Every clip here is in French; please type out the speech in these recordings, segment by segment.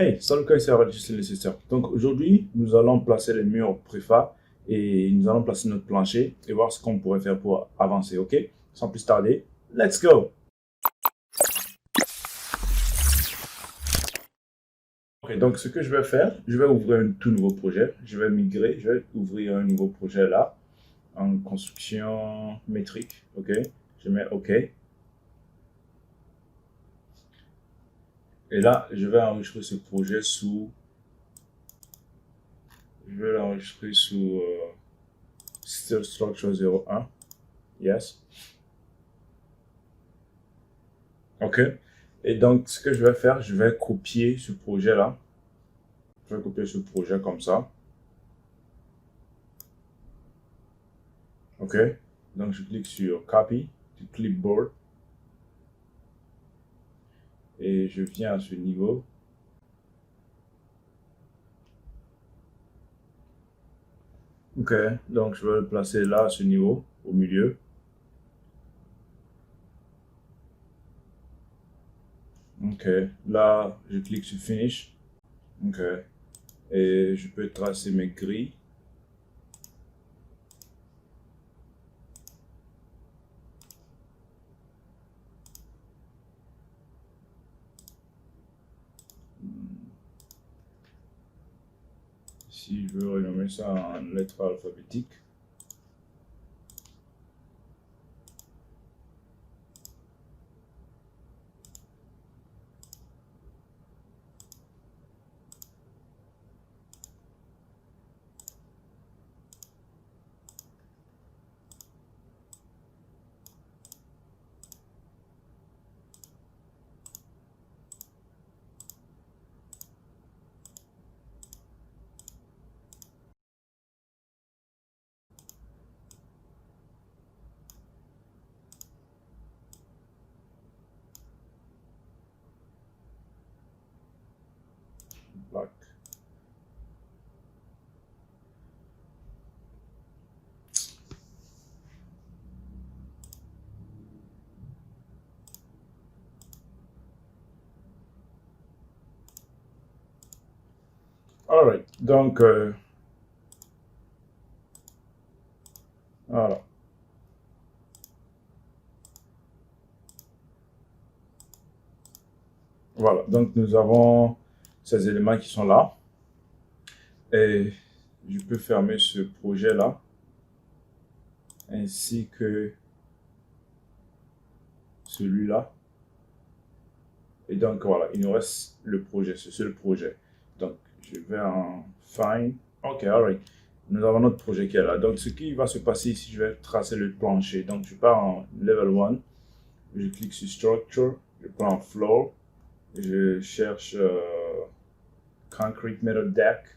Hey, salut Kai, c'est Régis Leicester. Donc aujourd'hui, nous allons placer les murs préfa et nous allons placer notre plancher et voir ce qu'on pourrait faire pour avancer, ok? Sans plus tarder, let's go! Ok, donc ce que je vais faire, je vais ouvrir un tout nouveau projet. Je vais migrer, je vais ouvrir un nouveau projet là, en construction métrique, ok? Je mets OK. Et là, je vais enregistrer ce projet sous, je vais l'enregistrer sous Steel Structure 01. Yes. OK. Et donc, ce que je vais faire, je vais copier ce projet-là. Je vais copier ce projet comme ça. OK. Donc, je clique sur Copy, du clipboard. Et je viens à ce niveau. OK. Donc, je vais le placer là, à ce niveau, au milieu. OK. Là, je clique sur Finish. OK. Et je peux tracer mes grilles. Si je veux renommer ça en lettres alphabétiques. Black. Alright. Donc, voilà. Voilà. Donc, nous avons ces éléments qui sont là. Et je peux fermer ce projet-là, ainsi que celui-là. Et donc voilà, il nous reste le projet, ce seul projet. Donc je vais en Find. Ok, alright. Nous avons notre projet qui est là. Donc ce qui va se passer ici, je vais tracer le plancher. Donc je pars en Level 1, je clique sur Structure, je prends Floor, je cherche Concrete Metal Deck,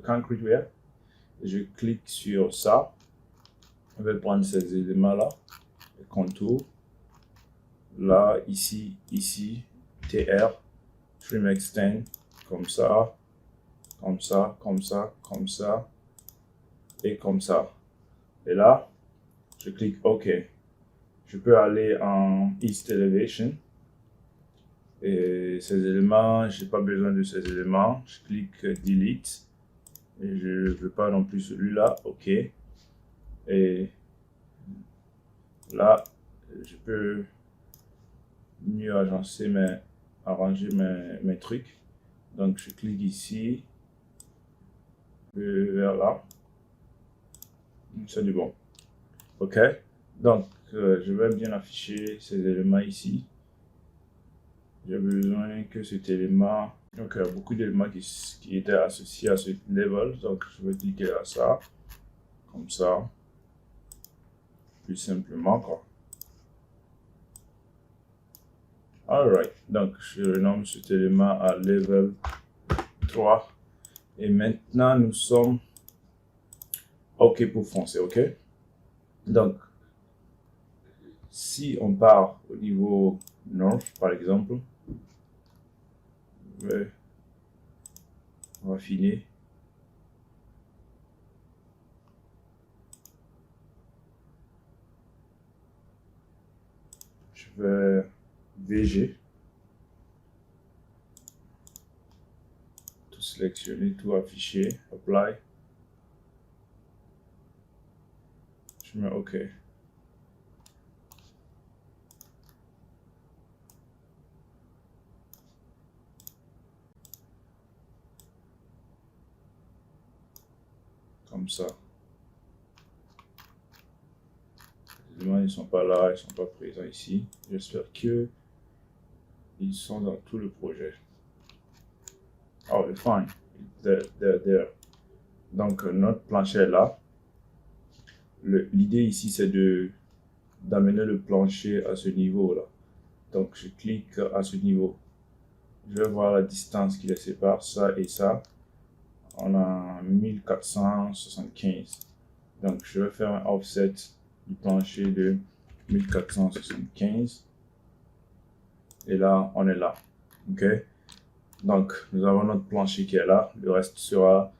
Concrete Wear. Je clique sur ça. Je vais prendre ces éléments-là, contour, là, ici, TR, Trim Extend, comme ça, comme ça, comme ça, comme ça, et comme ça. Et là, je clique OK. Je peux aller en East Elevation. Et ces éléments, je n'ai pas besoin de ces éléments. Je clique Delete. Et je ne veux pas non plus celui-là. OK. Et là, je peux mieux arranger mes trucs. Donc, je clique ici, vers là. C'est du bon. OK. Donc, je vais bien afficher ces éléments ici. J'ai besoin que cet élément. Donc, il y a beaucoup d'éléments qui étaient associés à ce level. Donc, je vais cliquer à ça. Comme ça. Plus simplement, quoi. Alright. Donc, je renomme cet élément à level 3. Et maintenant, nous sommes OK pour foncer. OK. Donc, si on part au niveau north, par exemple, on va finir. Je vais VG. sélectionner tout, afficher, apply. Je mets OK. Comme ça. Les éléments, ils sont pas là, ils sont pas présents ici. J'espère que ils sont dans tout le projet. Oh, fine. There. Donc, notre plancher est là. L'idée ici, c'est d'amener le plancher à ce niveau-là. Donc, je clique à ce niveau. Je vais voir la distance qui les sépare, ça et ça. On a 1475. Donc, je vais faire un offset du plancher de 1475. Et là, on est là. OK? Donc, nous avons notre plancher qui est là. Le reste sera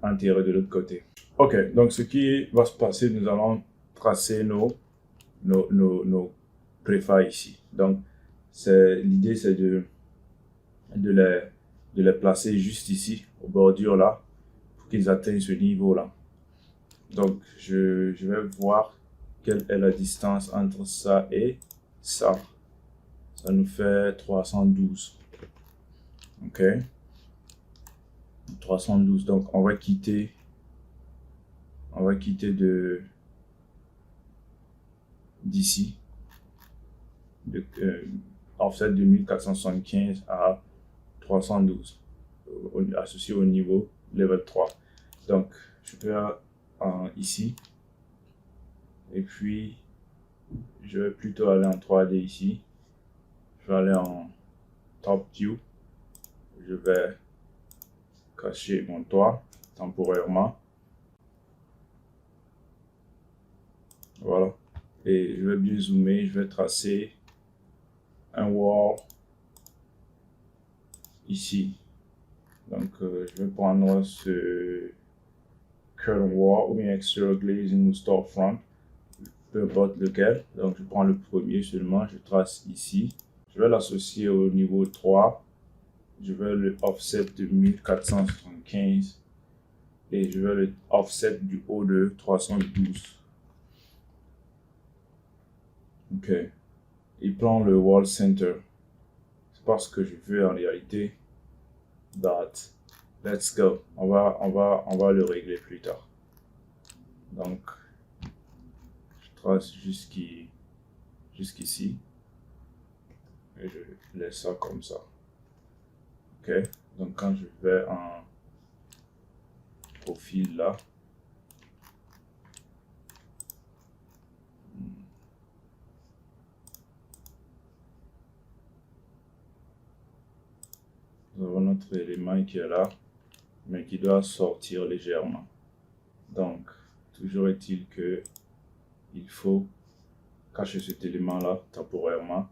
enterré de l'autre côté. OK. Donc, ce qui va se passer, nous allons tracer nos préfas ici. Donc, l'idée, c'est de les placer juste ici, aux bordures là, pour qu'ils atteignent ce niveau-là. Donc, je vais voir quelle est la distance entre ça et ça. Ça nous fait 312. OK. 312. Donc, on va quitter d'ici. Offset de 1475 à 312. Associé au niveau level 3. Donc, je vais ici. Et puis, je vais plutôt aller en 3D ici. Je vais aller en top view. Je vais cacher mon toit temporairement. Voilà. Et je vais bien zoomer. Je vais tracer un wall ici. Donc, je vais prendre ce curtain wall ou bien exterior glazing ou storefront, peu importe lequel. Donc, je prends le premier seulement. Je trace ici. Je vais l'associer au niveau 3. Je vais le offset de 1475 et je vais le offset du haut de 312. OK. Il prend le wall center. C'est pas ce que je veux en réalité. Dot. Let's go. On va le régler plus tard. Donc, je trace jusqu'ici. Et je laisse ça comme ça. OK. Donc, quand je vais en profil là, nous avons notre élément qui est là, mais qui doit sortir légèrement. Donc, toujours est-il que il faut cacher cet élément-là temporairement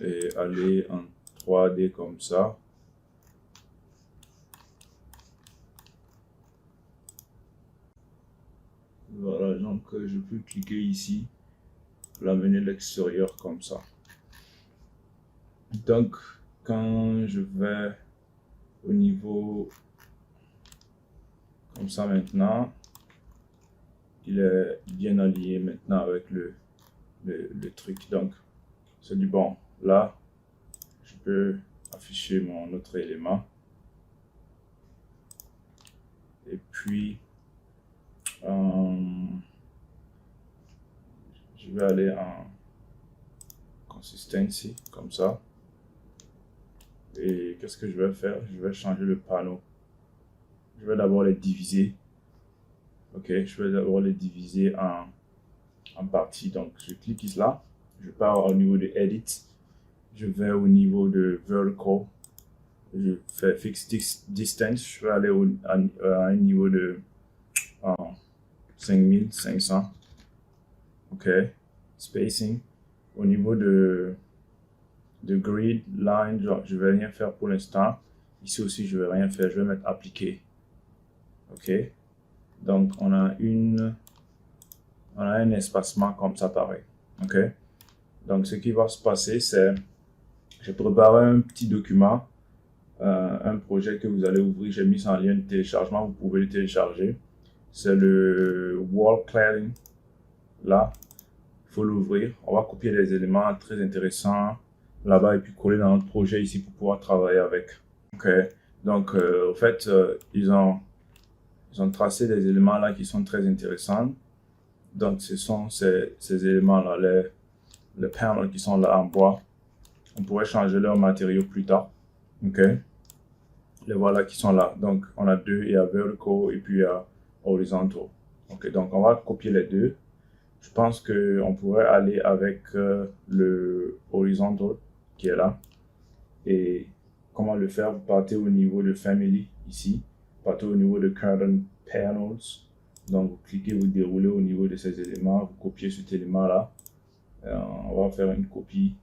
et aller en 3D comme ça. Voilà, donc je peux cliquer ici, l'amener à l'extérieur comme ça. Donc, quand je vais au niveau comme ça maintenant, il est bien allié maintenant avec le truc. Donc, c'est du bon. Là, je peux afficher mon autre élément. Et puis, je vais aller en consistency, comme ça. Et qu'est-ce que je vais faire? Je vais changer le panneau. Je vais d'abord les diviser. OK, je vais d'abord les diviser en parties. Donc, je clique ici là. Je pars au niveau de Edit. Je vais au niveau de Vertical. Je fais Fixed Distance. Je vais aller à un niveau de 5500. OK. Spacing. Au niveau de Grid, Line, je ne vais rien faire pour l'instant. Ici aussi, je ne vais rien faire. Je vais mettre Appliquer. OK. Donc, on a un espacement comme ça, pareil. OK. Donc, ce qui va se passer, c'est, j'ai préparé un petit document un projet que vous allez ouvrir. J'ai mis ça en lien de téléchargement, vous pouvez le télécharger. C'est le wall cladding. Là, il faut l'ouvrir. On va copier les éléments très intéressants là-bas et puis coller dans notre projet ici pour pouvoir travailler avec. Ok, donc en fait, ils ont tracé des éléments là qui sont très intéressants. Donc ce sont ces éléments-là, les panels qui sont là en bois. On pourrait changer leur matériau plus tard. Ok, les voilà qui sont là. Donc on a deux, il y a vertical et puis il y a horizontal. Ok, donc on va copier les deux. Je pense qu'on pourrait aller avec le horizontal qui est là. Et comment le faire? Vous partez au niveau de Family, ici. Vous partez au niveau de Current Panels. Donc, vous cliquez, vous déroulez au niveau de ces éléments. Vous copiez cet élément-là. On va faire une copie.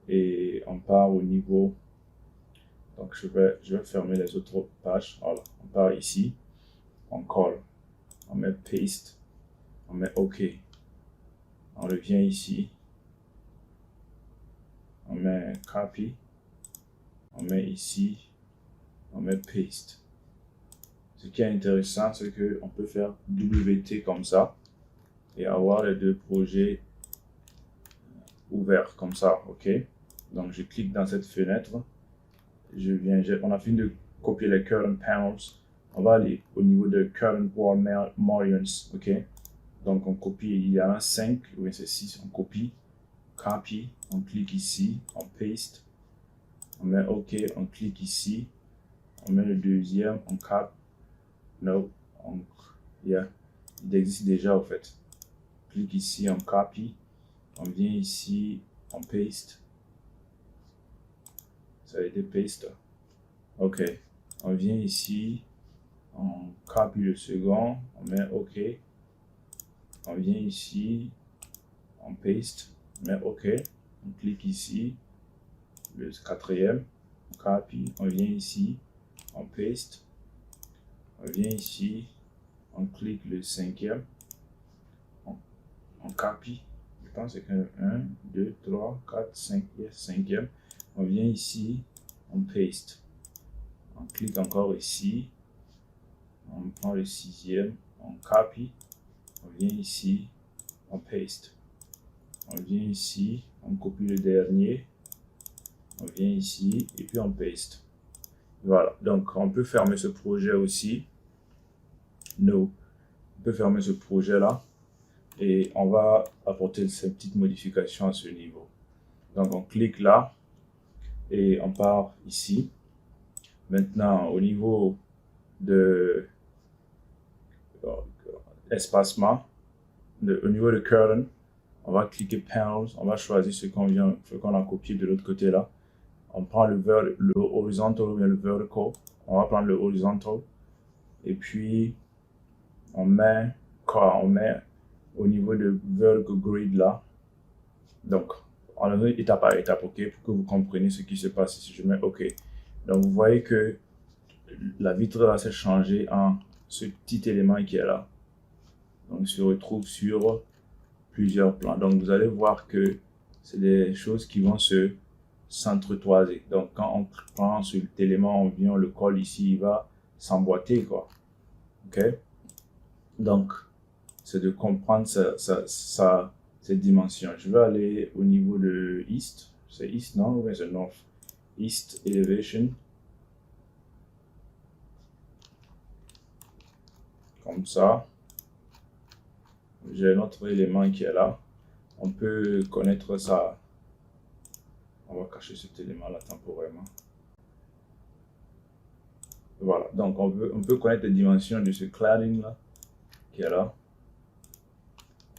Et on part au niveau... Donc, je vais fermer les autres pages. Voilà. On part ici. On colle. On met Paste. On met OK. On revient ici. On met Copy. On met ici. On met Paste. Ce qui est intéressant, c'est qu'on peut faire WT comme ça et avoir les deux projets ouverts comme ça, ok? Donc, je clique dans cette fenêtre. On a fini de copier les current panels. On va aller au niveau de current wall margins, ok? Donc, on copie, il y en a 5, ou bien c'est 6, on copie, copy, on clique ici, on paste, on met OK, on clique ici, on met le deuxième, on copie. No, il existe déjà en fait. Clique ici, on copy, on vient ici, on paste. Ça a été paste. Ok, on vient ici, on copie le second, on met OK. On vient ici, on paste, on met OK. On clique ici, le quatrième, on copie, on vient ici, on paste. On vient ici, on clique le cinquième, on copie, je pense que 1, 2, 3, 4, 5, yes, cinquième. On vient ici, on paste. On clique encore ici, on prend le sixième, on copie. On vient ici, on paste. On vient ici, on copie le dernier. On vient ici et puis on paste. Voilà, donc on peut fermer ce projet aussi. On peut fermer ce projet là. Et on va apporter ces petites modifications à ce niveau. Donc on clique là et on part ici. Maintenant au niveau de espacement, au niveau de current, on va cliquer panels, on va choisir ce qu'on a copié de l'autre côté là. On prend le horizontal ou bien le vertical. On va prendre le horizontal et puis on met au niveau de vertical grid là. Donc, on a étape par étape, ok, pour que vous compreniez ce qui se passe si je mets OK. Donc, vous voyez que la vitre là s'est changée en ce petit élément qui est là. Donc, il se retrouve sur plusieurs plans. Donc, vous allez voir que c'est des choses qui vont s'entretoiser. Donc, quand on prend sur cet élément, on vient, on le colle ici, il va s'emboîter, quoi. Ok? Donc, c'est de comprendre cette dimension. Je vais aller au niveau de East. C'est East, non? Ou c'est North? East Elevation. Comme ça. J'ai un autre élément qui est là. On peut connaître ça. On va cacher cet élément-là temporairement. Voilà. Donc, on peut connaître les dimensions de ce cladding-là qui est là.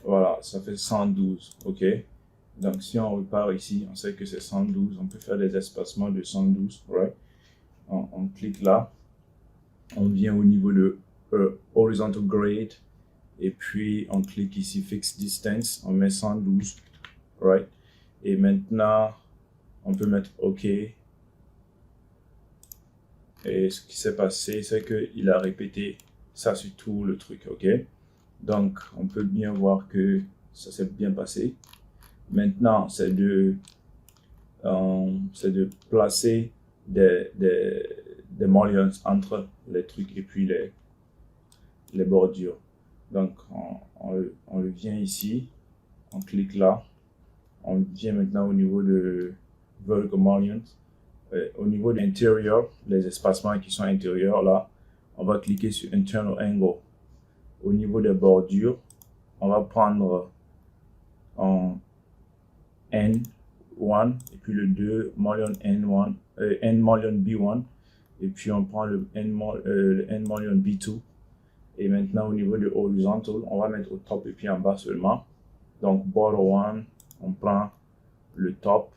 Voilà, ça fait 112, ok. Donc, si on repart ici, on sait que c'est 112. On peut faire des espacements de 112, right? On clique là. On vient au niveau de Horizontal Grade. Et puis, on clique ici, Fixed Distance. On met 112, right? Et maintenant, on peut mettre OK. Et ce qui s'est passé, c'est qu'il a répété ça sur tout le truc, ok? Donc, on peut bien voir que ça s'est bien passé. Maintenant, c'est de placer des mullions entre les trucs et puis les bordures. Donc on vient ici, on clique là, on vient maintenant au niveau de vertical mullions. Au niveau de l'intérieur, les espacements qui sont intérieurs là, on va cliquer sur internal angle. Au niveau des bordures, on va prendre en N1 et puis le 2 mullion N1, N mullion B1 et puis on prend le N mullion B2. Et maintenant au niveau de horizontal, on va mettre au top et puis en bas seulement. Donc border 1, on prend le top.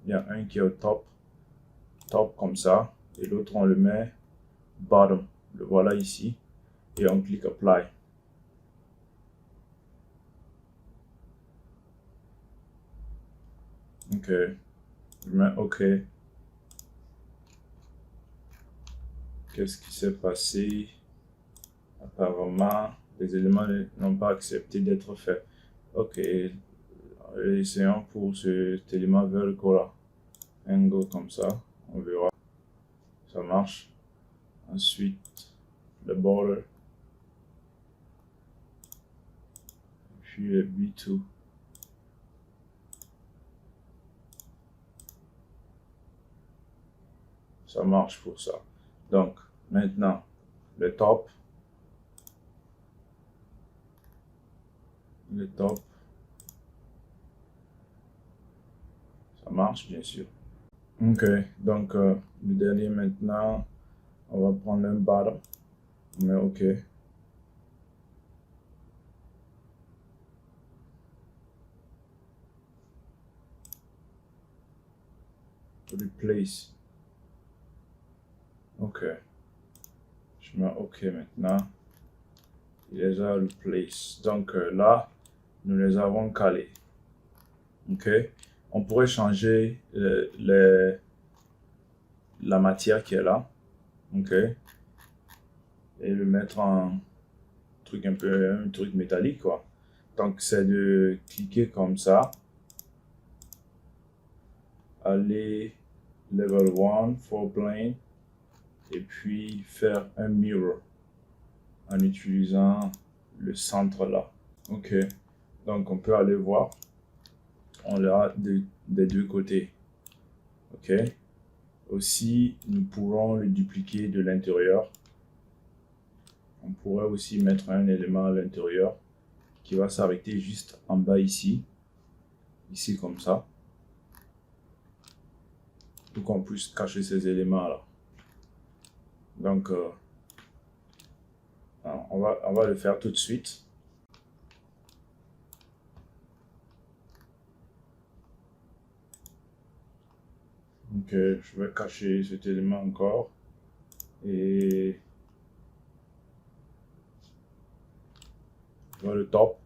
Il y a un qui est au top comme ça, et l'autre on le met bottom. Le voilà ici et on clique apply. Ok, je mets OK. Qu'est-ce qui s'est passé? Apparemment, les éléments n'ont pas accepté d'être faits. Ok, essayons pour cet élément vertical angle comme ça, on verra. Ça marche. Ensuite, le border. Puis le B2. Ça marche pour ça. Donc, maintenant, le top. Le top. Ça marche, bien sûr. Ok, donc le dernier maintenant, on va prendre un bottom. On met OK. Replace. Ok. Je mets OK maintenant. Il les a replace. Donc là, nous les avons calés. Ok. On pourrait changer la matière qui est là. Ok. Et le mettre en truc un truc métallique quoi. Donc c'est de cliquer comme ça. Aller level 1, 4 plane. Et puis faire un mirror en utilisant le centre là. Ok, donc on peut aller voir, on l'a des deux côtés. Ok, aussi nous pourrons le dupliquer de l'intérieur. On pourrait aussi mettre un élément à l'intérieur qui va s'arrêter juste en bas ici comme ça, pour qu'on puisse cacher ces éléments là. Donc on va le faire tout de suite. Donc je vais cacher cet élément encore et je vais le top.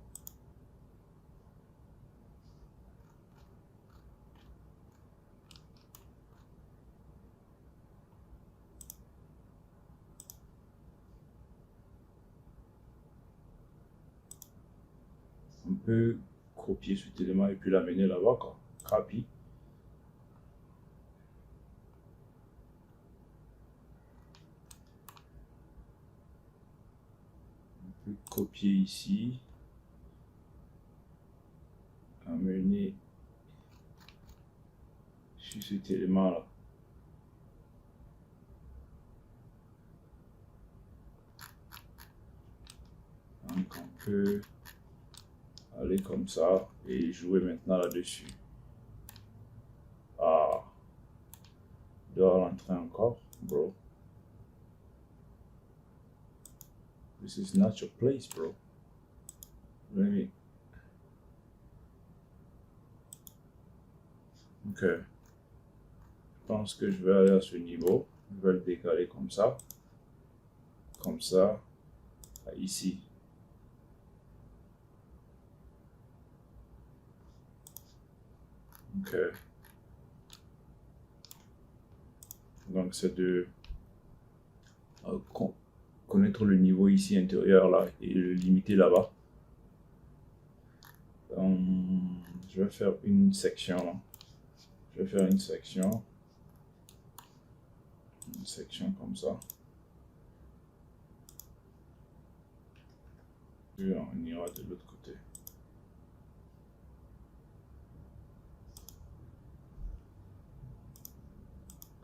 On peut copier cet élément et puis l'amener là-bas, quoi. Copy. On peut copier ici. Amener sur cet élément-là. Donc on peut aller comme ça et jouer maintenant là-dessus. Ah, je dois rentrer encore, bro. This is not your place, bro. Really. Ok. Je pense que je vais aller à ce niveau. Je vais le décaler comme ça. Comme ça. Ici. Ok. Donc c'est de connaître le niveau ici intérieur là et le limiter là-bas. Je vais faire une section là. Je vais faire une section. une section comme ça. Puis on ira de l'autre côté.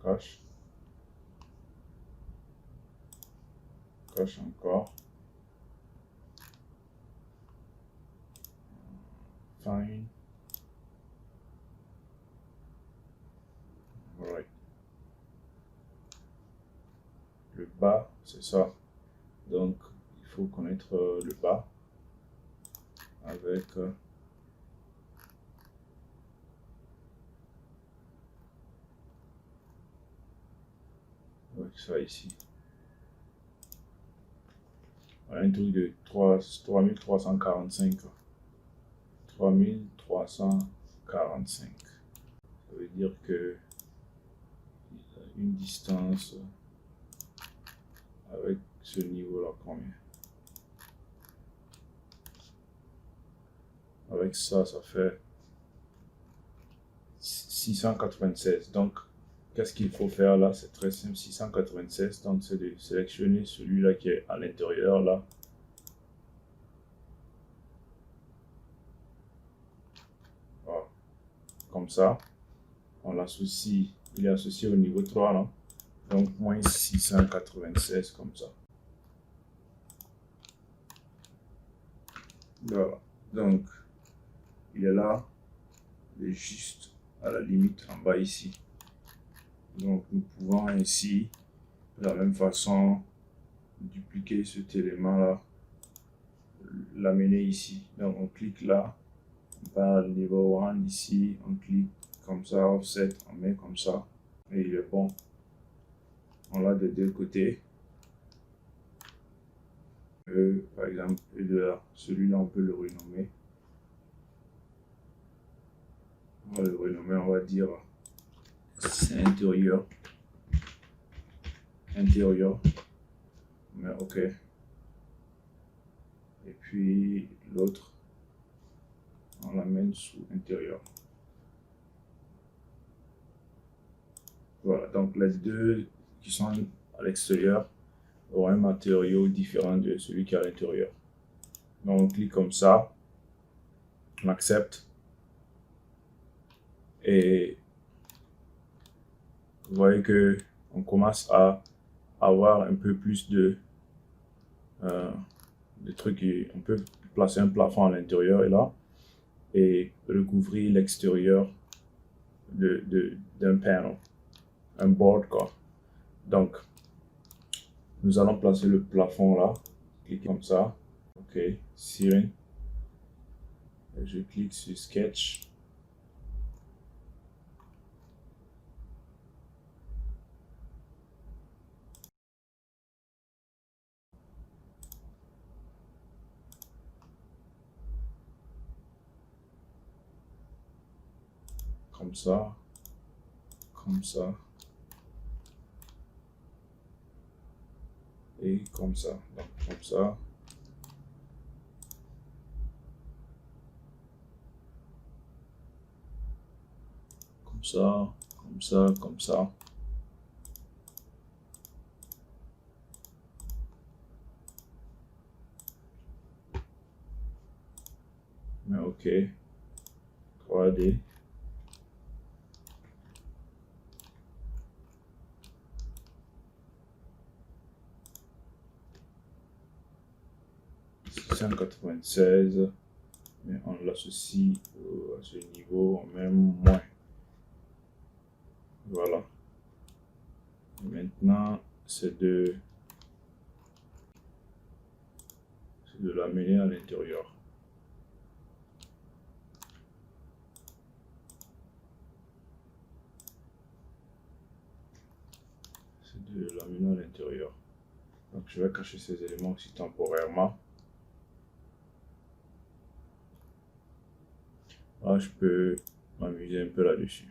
Cache. Cache encore. Fine. Right. Le bas, c'est ça. Donc, il faut connaître le bas avec ça ici. Voilà, un truc de 3345. 3345. Ça veut dire que une distance avec ce niveau là combien? Avec ça, ça fait 696. Donc, qu'est-ce qu'il faut faire là? C'est très simple, 696. Donc, c'est de sélectionner celui-là qui est à l'intérieur là. Voilà. Comme ça, on l'associe, il est associé au niveau 3 là. Donc, moins 696 comme ça. Voilà. Donc, il est là, il est juste à la limite en bas ici. Donc, nous pouvons ainsi, de la même façon, dupliquer cet élément-là, l'amener ici. Donc, on clique là, on part niveau 1 ici, on clique comme ça, offset, on met comme ça, et il est bon. On l'a des deux côtés. Par exemple, celui-là, on peut le renommer. On va le renommer, on va dire c'est intérieur. Intérieur. Mais ok. Et puis l'autre, on l'amène sous intérieur. Voilà, donc les deux qui sont à l'extérieur auront un matériau différent de celui qui est à l'intérieur. Donc on clique comme ça, on accepte. Et vous voyez que on commence à avoir un peu plus de trucs. On peut placer un plafond à l'intérieur et là et recouvrir l'extérieur d'un panel, un board quoi. Donc nous allons placer le plafond là, cliquez comme ça, ok, Ceiling, je clique sur Sketch. Comme ça, comme ça, et comme ça. Donc, comme ça. Comme ça, comme ça, comme ça. Mais ok, 3D. $696, mais on l'associe à ce niveau, même moins. Voilà. Et maintenant, c'est de l'amener à l'intérieur. C'est de l'amener à l'intérieur. Donc, je vais cacher ces éléments aussi temporairement. Là, je peux m'amuser un peu là-dessus.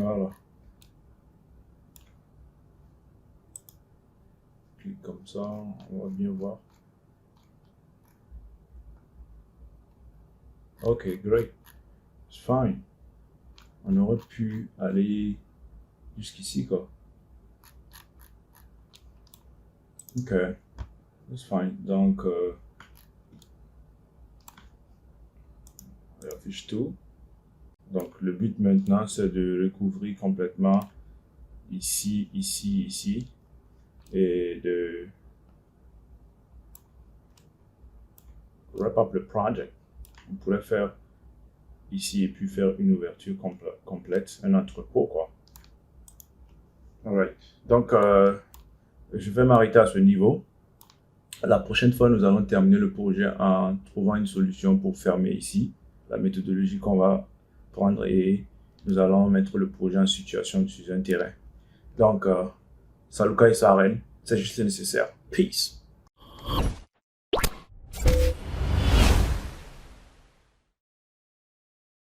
Voilà. Clique comme ça, on va bien voir. Ok, great. It's fine. On aurait pu aller jusqu'ici, quoi. Ok, it's fine. Donc, on affiche tout. Donc, le but maintenant, c'est de recouvrir complètement ici, ici, ici. Et de wrap up le project. On pourrait faire ici et puis faire une ouverture complète, un entrepôt, quoi. Alright. Donc, je vais m'arrêter à ce niveau. La prochaine fois, nous allons terminer le projet en trouvant une solution pour fermer ici. La méthodologie qu'on va prendre et nous allons mettre le projet en situation sur un terrain. Donc, salut Kai Saren, c'est juste nécessaire. Peace.